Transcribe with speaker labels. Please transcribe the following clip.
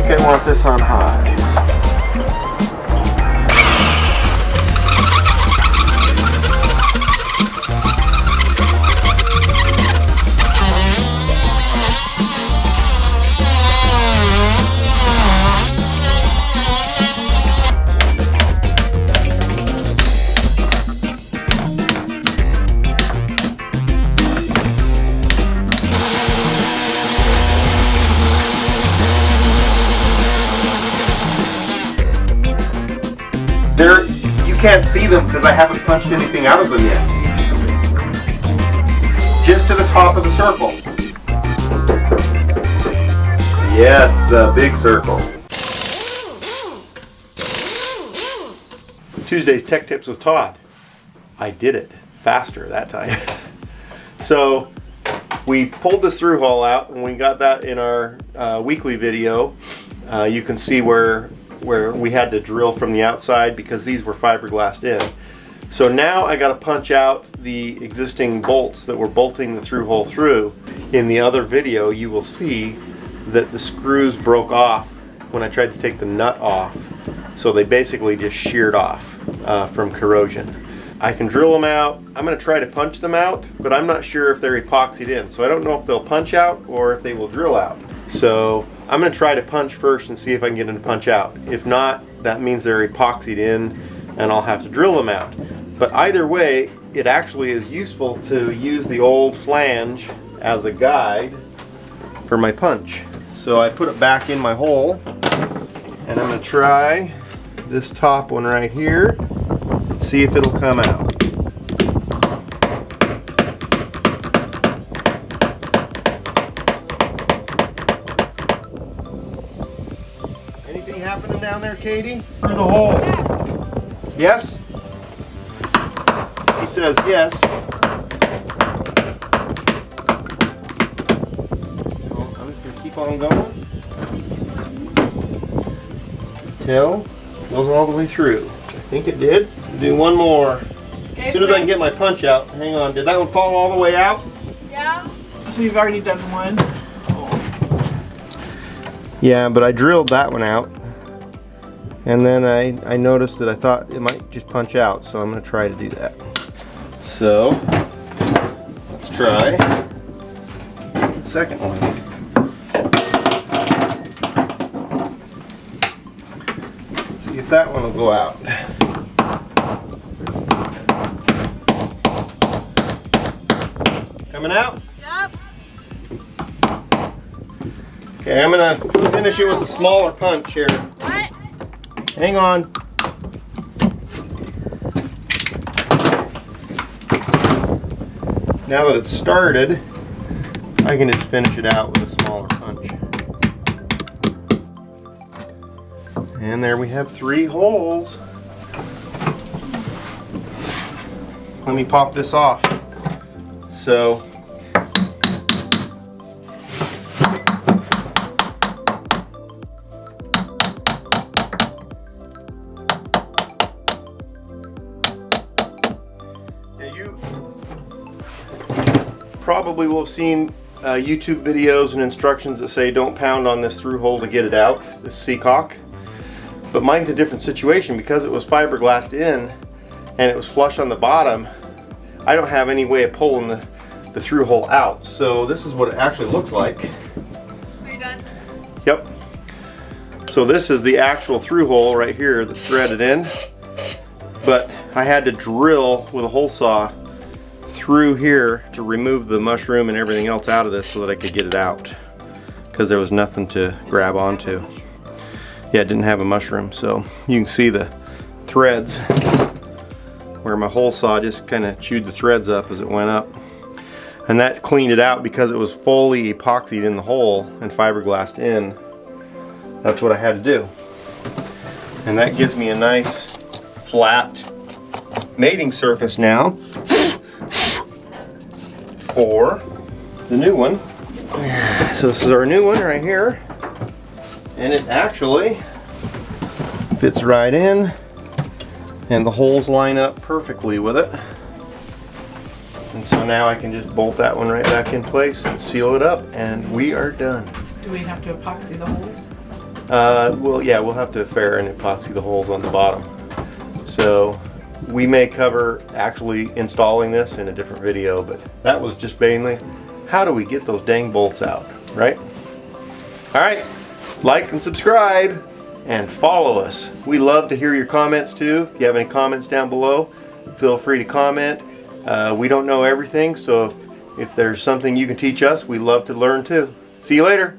Speaker 1: think I want this on high. You can't see them because I haven't punched anything out of them yet. Just to the top of the circle. Yes, the big circle. Tuesday's Tech Tips with Todd. I did it faster that time. So we pulled this through hole out, and we got that in our weekly video. You can see where we had to drill from the outside because these were fiberglassed in. So now I got to punch out the existing bolts that were bolting the through hole through. In the other video you will see that the screws broke off when I tried to take the nut off. So they basically just sheared off from corrosion. I can drill them out. I'm going to try to punch them out, but I'm not sure if they're epoxied in. So I don't know if they'll punch out or if they will drill out. So I'm going to try to punch first and see if I can get them to punch out. If not, that means they're epoxied in and I'll have to drill them out. But either way, it actually is useful to use the old flange as a guide for my punch. So I put it back in my hole and I'm going to try this top one right here and see if it'll come out. Anything happening down there, Katie? Through the hole. Yes? He says yes. I'm just going to keep on going till it goes all the way through. I think it did. Do one more. Okay, as soon as I can get my punch out. Hang on. Did that one fall all the way out?
Speaker 2: Yeah. So you've already done one.
Speaker 1: Yeah, but I drilled that one out. And then I noticed that I thought it might just punch out, so I'm going to try to do that. So, let's try the second one. See if that one will go out. Coming out?
Speaker 2: Yep.
Speaker 1: Okay, I'm going to finish it with a smaller punch here.
Speaker 2: What?
Speaker 1: Hang on. Now that it's started, I can just finish it out with a smaller punch. And there we have 3 holes. Let me pop this off. So, you probably will have seen YouTube videos and instructions that say don't pound on this through hole to get it out, this seacock. But mine's a different situation because it was fiberglassed in and it was flush on the bottom. I don't have any way of pulling the through hole out. So this is what it actually looks like.
Speaker 2: Are you done?
Speaker 1: Yep. So this is the actual through hole right here that's threaded in. But I had to drill with a hole saw through here to remove the mushroom and everything else out of this so that I could get it out, because there was nothing to grab onto. Yeah, it didn't have a mushroom, so you can see the threads where my hole saw just kind of chewed the threads up as it went up, and that cleaned it out because it was fully epoxied in the hole and fiberglassed in. That's what I had to do, and that gives me a nice flat mating surface now for the new one. So this is our new one right here, and it actually fits right in and the holes line up perfectly with it. And so now I can just bolt that one right back in place and seal it up, and we are done.
Speaker 2: Do we have to epoxy the holes?
Speaker 1: We'll have to fair and epoxy the holes on the bottom. So we may cover actually installing this in a different video, but that was just mainly how do we get those dang bolts out, right? All right, like and subscribe and follow us. We love to hear your comments too. If you have any comments down below, feel free to comment. We don't know everything, so if there's something you can teach us, we love to learn too. See you later.